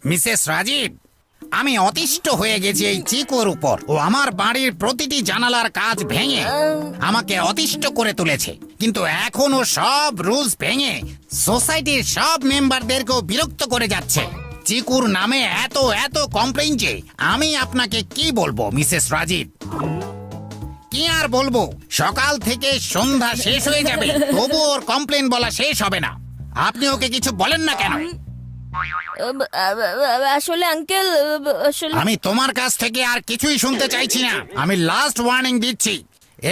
Mrs Rajib, আমি অতিষ্ঠ হয়ে গেছি এই চিকুর উপর। ও আমার বাড়ির প্রতিটি জানালার কাজ ভেঙে আমাকে অতিষ্ঠ করে তুলেছে, কিন্তু এখনো সব রুলস ভেঙে সোসাইটির সব মেম্বারদেরকেও বিরক্ত করে যাচ্ছে। চিকুর নামে এত এত কমপ্লেইন যে আমি আপনাকে কি বলবো মিসেস রাজীব, কি আর বলবো। সকাল থেকে সন্ধ্যা শেষ হয়ে যাবে, তবু ওর কমপ্লেইন বলা শেষ হবে না। আপনি ওকে কিছু বলেন না কেন? আসলে আঙ্কেল, আসলে আমি তোমার কাছ থেকে আর কিছুই শুনতে চাইছি না। আমি লাস্ট ওয়ার্নিং দিচ্ছি,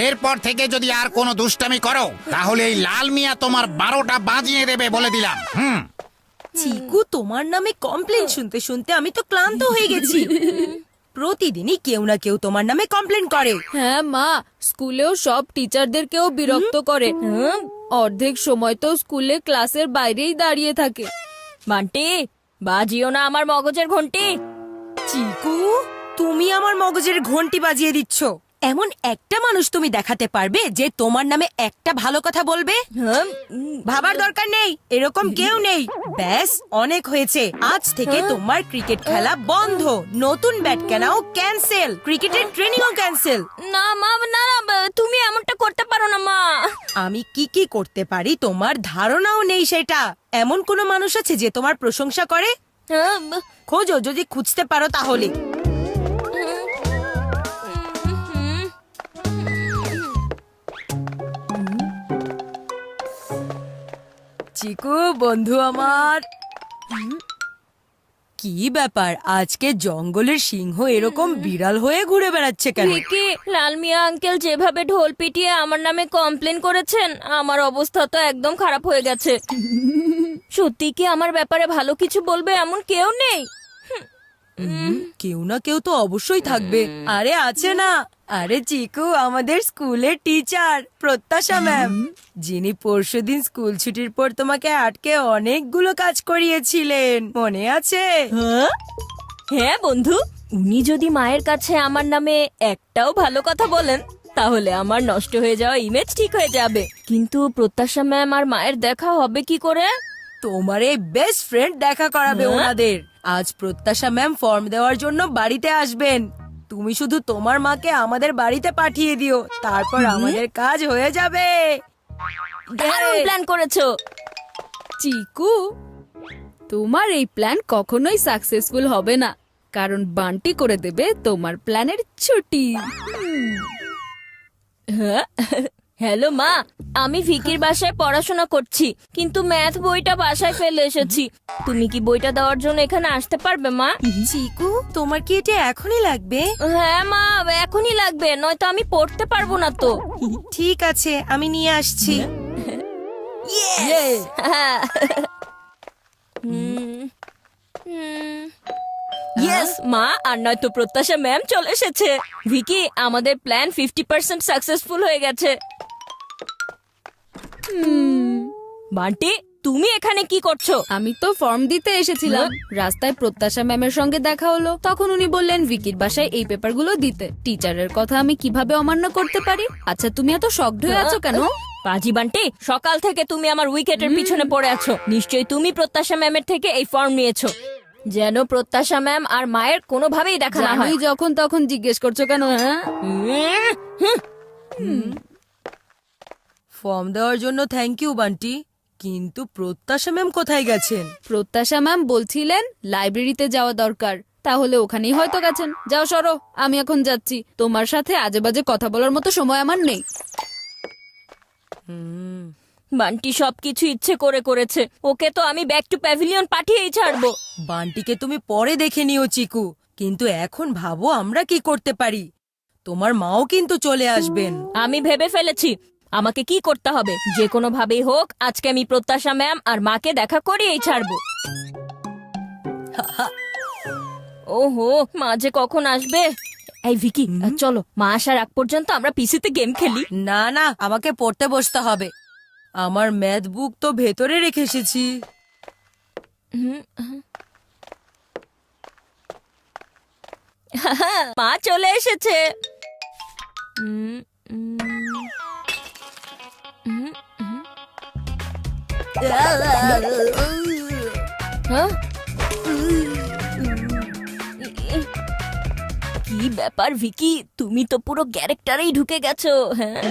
এরপর থেকে যদি আর কোনো দুষ্টামি করো তাহলে এই লাল মিয়া তোমার 12টা বাজিয়ে দেবে বলে দিলাম। চিকু, তোমার নামে কমপ্লেন শুনতে শুনতে আমি তো ক্লান্ত হয়ে গেছি। প্রতিদিনই কেউ না কেউ তোমার নামে কমপ্লেন করে। হ্যাঁ মা, স্কুলেও সব টিচারদেরকেও বিরক্ত করে। অর্ধেক সময় তো স্কুলে ক্লাসের বাইরেই দাঁড়িয়ে থাকে। বান্টি, বাজিও না আমার মগজের ঘন্টি। চিকু, তুমি আমার মগজের ঘন্টি বাজিয়ে দিচ্ছ। এমন একটা মানুষ তুমি দেখাতে পারবে যে তোমার নামে একটা ভালো কথা বলবে? ভাবার দরকার নেই, এরকম কেউ নেই। ব্যাস, অনেক হয়েছে। আজ থেকে তোমার ক্রিকেট খেলা বন্ধ, নতুন ব্যাট কেনাও ক্যান্সেল, ক্রিকেটের ট্রেনিংও ক্যান্সেল। না মা, না না, তুমি এমনটা করতে পারো না মা। আমি কি কি করতে পারি তোমার ধারণাও নেই সেটা। এমন কোনো মানুষ আছে যে তোমার প্রশংসা করে? খোঁজো, যদি খুঁজতে পারো তাহলে। চিকু বন্ধু আমার, কি ব্যাপার আজকে জঙ্গলের সিংহ এরকম বিড়াল হয়ে ঘুরে বেড়াচ্ছে কেন? ভিকি, লাল মিয়া আঙ্কেল যেভাবে ঢোল পিটিয়ে আমার নামে কমপ্লেন করেছেন, আমার অবস্থা তো একদম খারাপ হয়ে গেছে। সত্যি কি আমার ব্যাপারে ভালো কিছু বলবে এমন কেউ নেই? কেউ না কেউ তো অবশ্যই থাকবে। আরে আছে না, আরে চিকু, আমাদের স্কুলের টিচার প্রত্যাশা ম্যাম, যিনি পরশুদিন স্কুল ছুটির পর তোমাকে আটকে অনেকগুলো কাজ করিয়েছিলেন, মনে আছে? হ্যাঁ বন্ধু, উনি যদি মায়ের কাছে আমার নামে একটাও ভালো কথা বলেন তাহলে আমার নষ্ট হয়ে যাওয়া ইমেজ ঠিক হয়ে যাবে। কিন্তু প্রত্যাশা ম্যাম আর মায়ের দেখা হবে কি করে? তোমার এই বেস্ট ফ্রেন্ড দেখা করাবে ওনাদের। আজ প্রত্যাশা ম্যাম ফর্ম দেওয়ার জন্য বাড়িতে আসবেন। তুমি শুধু তোমার মাকে আমাদের বাড়িতে পাঠিয়ে দিও, তারপর আমাদের কাজ হয়ে যাবে। দারুণ প্ল্যান করেছো চিকু। তোমার এই প্ল্যান কখনোই সাকসেসফুল হবে না, কারণ বান্টি করে দেবে তোমার প্ল্যানের ছুটি। হ্যালো মা, আমি ভিকির বাসায় পড়াশোনা করছি, কিন্তু ম্যাথ বইটা বাসায় ফেলে এসেছি। তুমি কি বইটা দেওয়ার জন্য এখানে আসতে পারবে মা? চিকু, তোমার কি এটা এখনই লাগবে? হ্যাঁ মা, এখনই লাগবে, নয়তো আমি পড়তে পারবো না তো। ঠিক আছে, আমি নিয়ে আসছি। ইয়েস মা, আর নয়তো প্রত্যাশা ম্যাম চলে এসেছে। ভিকি, আমাদের প্ল্যান 50% সাকসেসফুল হয়ে গেছে। বান্টি, তুমি এখানে কি করছো? আমি তো ফর্ম দিতে এসেছিলাম। রাস্তায় প্রত্যাশা ম্যামের সঙ্গে দেখা হলো, তখন উনি বললেন ভিকির বাসায় এই পেপারগুলো দিতে। টিচারের কথা আমি কিভাবে অমান্য করতে পারি? আচ্ছা, তুমি এত শকড হয়ে আছো কেন? পাজি বান্টি, সকাল থেকে তুমি আমার উইকেটের পিছনে পড়ে আছো। নিশ্চয়ই তুমি প্রত্যাশা ম্যামের থেকে এই ফর্ম নিয়েছো, যেন প্রত্যাশা ম্যাম আর মায়ের কোনোভাবেই দেখা না হয়। আমি যখন তখন জিজ্ঞেস করছো কেন? হ্যাঁ, ফর্ম দেওয়ার জন্য থ্যাংক ইউ বান্টি, কিন্তু প্রত্যাশা ম্যাম কোথায় গেছেন? প্রত্যাশা ম্যাম বলছিলেন লাইব্রেরিতে যাওয়া দরকার, তাহলে ওখানেই হয়তো গেছেন। যাও সরো, আমি এখন যাচ্ছি। তোমার সাথে আজে বাজে কথা বলার মতো সময় আমার নেই। বান্টি সবকিছু ইচ্ছে করে করেছে, ওকে তো আমি ব্যাক টু প্যাভিলিয়ন পাঠিয়েই ছাড়বো। বান্টিকে তুমি পরে দেখে নিও চিকু, কিন্তু এখন ভাবো আমরা কি করতে পারি। তোমার মাও কিন্তু চলে আসবেন। আমি ভেবে ফেলেছি আমাকে কি করতে হবে। যে কোনো ভাবেই হোক আজকে আমি প্রত্যাশা ম্যাম আর মাকে দেখা করিয়েই ছাড়বো। ওহো, মা যে কখন আসবে। এই ভিকি, চলো মা আসার আগ পর্যন্ত আমরা পিসিতে গেম খেলি। না না, আমাকে পড়তে বসতে হবে। আমার ম্যাথ বুক তো ভেতরে রেখে এসেছি। মা চলে এসেছে। হ্যাঁ কি ব্যাপার ভিকি, তুমি তো পুরো ক্যারেক্টারেই ঢুকে গেছো। হ্যাঁ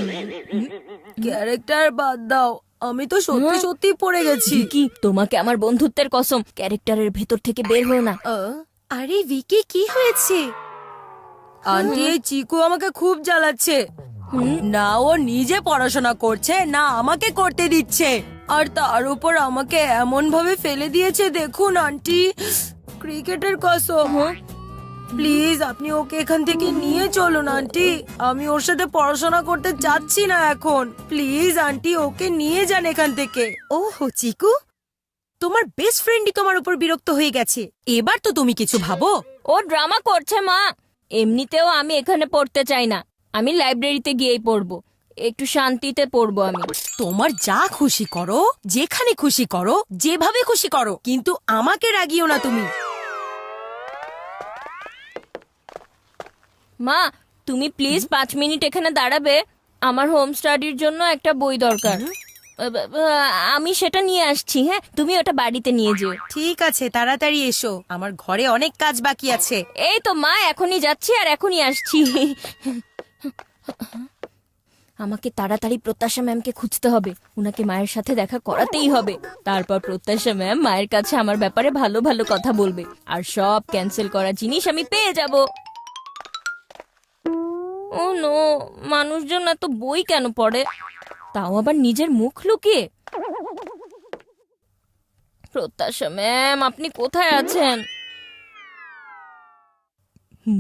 ক্যারেক্টার বাদ দাও, আমি তো সত্যি সত্যি পড়ে গেছি। ভিকি, তোমাকে আমার বন্ধুত্বের কসম, ক্যারেক্টারের ভেতর থেকে বের হও না। আরে ভিকি, কি হয়েছে? আন্টি, এই চিকু আমাকে খুব জ্বালাচ্ছে। না ও নিজে পড়াশোনা করছে, না আমাকে করতে দিচ্ছে, আর তার উপর আমাকে এমন ভাবে ফেলে দিয়েছে। দেখুন আন্টি, ক্রিকেটের কসম, প্লিজ আপনি ওকে এখান থেকে নিয়ে চলুন আন্টি। আমি ওর সাথে পড়াশোনা করতে চাচ্ছি না এখন। প্লিজ আন্টি, ওকে নিয়ে যান এখান থেকে। ওহো চিকু, তোমার বেস্ট ফ্রেন্ডই তোমার উপর বিরক্ত হয়ে গেছে, এবার তো তুমি কিছু ভাবো। ও ড্রামা করছে মা। এমনিতেও আমি এখানে পড়তে চাই না, আমি লাইব্রেরিতে গিয়েই পড়বো, একটু শান্তিতে পড়বো আমি। তোমার যা খুশি করো, যেখানে খুশি করো, যেভাবে খুশি করো, কিন্তু আমাকে রাগিও না তুমি। মা, তুমি প্লিজ 5 মিনিট এখানে দাঁড়াবে, আমার হোম স্টাডির জন্য একটা বই দরকার। আমি সেটা নিয়ে আসছি। হ্যাঁ, তুমি ওটা বাড়িতে নিয়ে যেও। ঠিক আছে, তাড়াতাড়ি এসো, আমার ঘরে অনেক কাজ বাকি আছে। এই তো মা, এখনই যাচ্ছি আর এখনই আসছি। আমাকে তাড়াতাড়ি প্রত্যাশা ম্যামকে খুঁজতে হবে, উনাকে মায়ের সাথে দেখা করাতেই হবে। তারপর প্রত্যাশা ম্যাম মায়ের কাছে আমার ব্যাপারে ভালো ভালো কথা বলবে, আর সব ক্যান্সেল করা জিনিস আমি পেয়ে যাব। ও নো, মানুষজন এত বই কেন পড়ে, তাও আবার নিজের মুখ লুকিয়ে। প্রত্যাশা ম্যাম, আপনি কোথায় আছেন?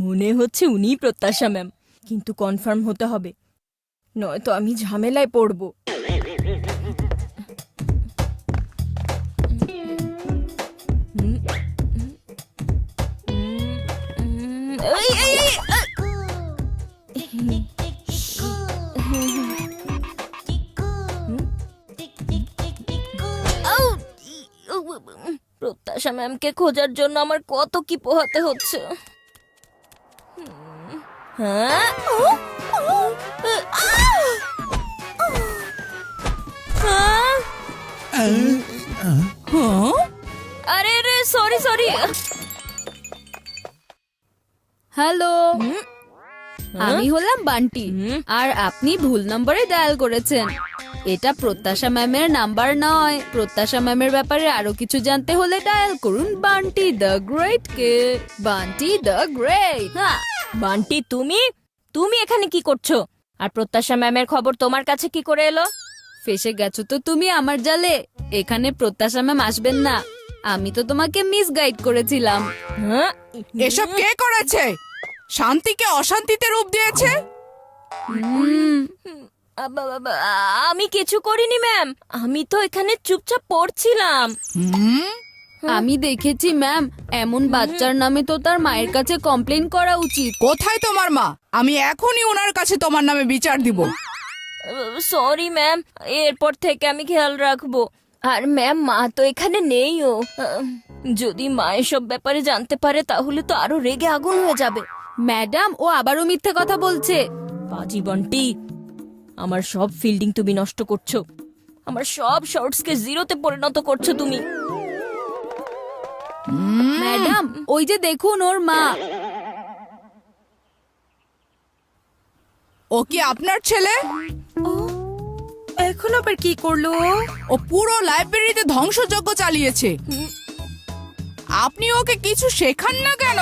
মনে হচ্ছে উনিই প্রত্যাশা ম্যাম, কিন্তু কনফার্ম হতে হবে, নয়তো আমি ঝামেলায় পড়ব। এই, এই, এই, প্রত্যাশা ম্যামকে খোঁজার জন্য আমার কত কি পোহাতে হচ্ছে। হ্যাঁ, আরে রে, সরি সরি। হ্যালো, আমি হলাম বান্টি, আর আপনি ভুল নম্বরে ডায়াল করেছেন। এটা প্রত্যাশা ম্যামের নাম্বার নয়। প্রত্যাশা ম্যামের ব্যাপারে আরো কিছু জানতে হলে ডায়াল করুন Bunty the great K. Bunty the great. হ্যাঁ, বান্টি, তুমি তুমি এখানে কি করছো? আর প্রত্যাশা ম্যামের খবর তোমার কাছে কি করে এলো? ফেসে গেছো তো তুমি আমার জালে। এখানে প্রত্যাশা ম্যাম আসবেন না, আমি তো তোমাকে মিসগাইড করেছিলাম। হ্যাঁ, এসব কে করেছে? শান্তিকে অশান্তিতে রূপ দিয়েছে। আমি কিছু করিনি ম্যাম, আমি তো এখানে চুপচাপ পড়ছিলাম। আমি দেখেছি ম্যাম, এমন বাচ্চার নামে তো তার মায়ের কাছে কমপ্লেন করা উচিত। কোথায় তোমার মা? আমি এখনই ওনার কাছে তোমার নামে বিচার দিব। সরি ম্যাম, এরপর থেকে আমি খেয়াল রাখবো। আর ম্যাম, মা তো এখানে নেই। ও যদি মা এসব ব্যাপারে জানতে পারে তাহলে তো আরো রেগে আগুন হয়ে যাবে। ম্যাডাম, ও আবারও মিথ্যে কথা বলছে। বাজি বন্টি, আমার সব ফিল্ডিং তুমি নষ্ট করছো, আমার সব শর্টসকে জিরোতে পরিণত করছো তুমি। ম্যাডাম, ওই যে দেখুন ওর মা। ও কি আপনার ছেলে? এখন আবার কি করলো? ও পুরো লাইব্রেরিতে ধ্বংসযজ্ঞ চালিয়েছে। আপনি ওকে কিছু শেখান না কেন?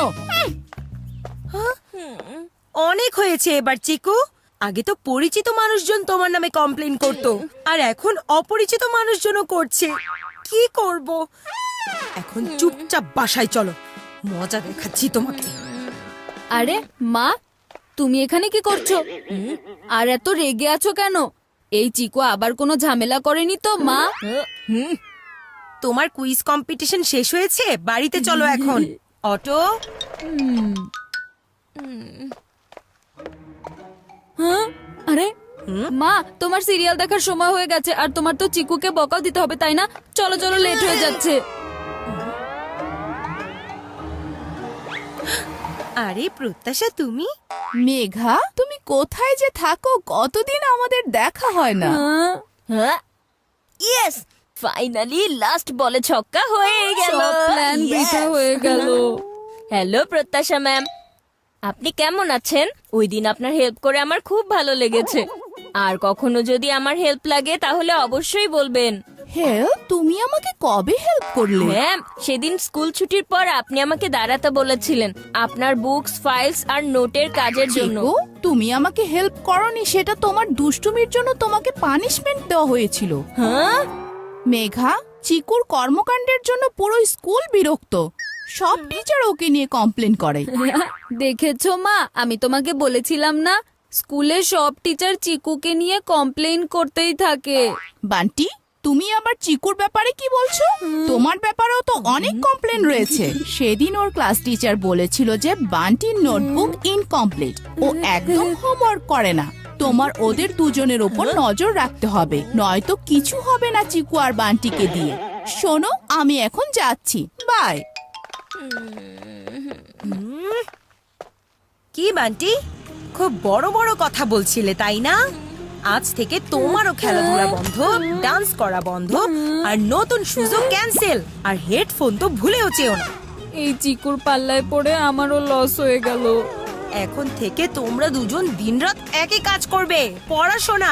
অনেক হয়েছে এবার চিকু। আগে তো পরিচিত মানুষজন তোমার নামে কমপ্লেন করতো, আর এখন অপরিচিত মানুষজনও করছে। কি করব এখন? চুপচাপ বাসায় চলো, মজা দেখাচ্ছি তোমাকে। আরে মা, তুমি এখানে কি করছো? আর এত রেগে আছো কেন? এই চিকু আবার কোনো ঝামেলা করেনি তো মা? তোমার কুইজ কম্পিটিশন শেষ হয়েছে, বাড়িতে চলো এখন। অটো, হ্যাঁ? আরে মা, তোমার সিরিয়াল দেখার সময় হয়ে গেছে, আর তোমার তো চিকুকে বকাও দিতে হবে, তাই না? চলো চলো, লেট হয়ে যাচ্ছে। আরে প্রত্যাশা, তুমি? মেঘা, তুমি কোথায় যে থাকো? কতদিন আমাদের দেখা হয় না। হ্যাঁ, ইয়েস, ফাইনালি লাস্ট বলে ছক্কা হয়ে গেল। সব প্ল্যান বৃথা হয়ে গেল। হ্যালো প্রত্যাশা ম্যাম, আপনি কেমন আছেন? ওই দিন আপনার হেল্প করে আমার খুব ভালো লেগেছে। আর কখনো যদি আমার হেল্প লাগে তাহলে অবশ্যই বলবেন। হেল্প? তুমি আমাকে কবে হেল্প করলে? ম্যাম, সেদিন স্কুল ছুটির পর আপনি আমাকে দাঁড়াতে বলেছিলেন আপনার বুকস, ফাইলস আর নোটের কাজের জন্য। চিকু, তুমি আমাকে হেল্প করনি, সেটা তোমার দুষ্টুমির জন্য তোমাকে পানিশমেন্ট দেওয়া হয়েছিল। হ্যাঁ? মেঘা, চিকুর কর্মকাণ্ডের জন্য পুরো স্কুল বিরক্ত। সব টিচার ওকে নিয়ে কমপ্লেন করে। দেখেছো মা, আমি তোমাকে বলেছিলাম না, স্কুলে সব টিচার চিকুকে নিয়ে কমপ্লেইন করতেই থাকে। বান্টি, তুমি আবার চিকুর ব্যাপারে কি বলছো? তোমার ব্যাপারেও তো অনেক কমপ্লেন রয়েছে। সেদিন ওর ক্লাস টিচার বলেছিল যে বান্টির নোটবুক ইনকমপ্লিট, ও একদম হোমওয়ার্ক করে না। তোমার ওদের দুজনের ওপর নজর রাখতে হবে, নয়তো কিছু হবে না চিকু আর বান্টিকে দিয়ে। শোনো, আমি এখন যাচ্ছি, বাই। কি বান্টি, খুব বড় বড় কথা বলছিলে তাই না? আজ থেকে তোমারও খেলাধুলা বন্ধ, ডান্স করা বন্ধ, আর নতুন সুযোগ ক্যান্সেল, আর হেডফোন তো ভুলেও চেও না। এই চিকুর পাল্লায় পড়ে আমারও লস হয়ে গেল। এখন থেকে তোমরা দুজন দিনরাত একই কাজ করবে, পড়াশোনা।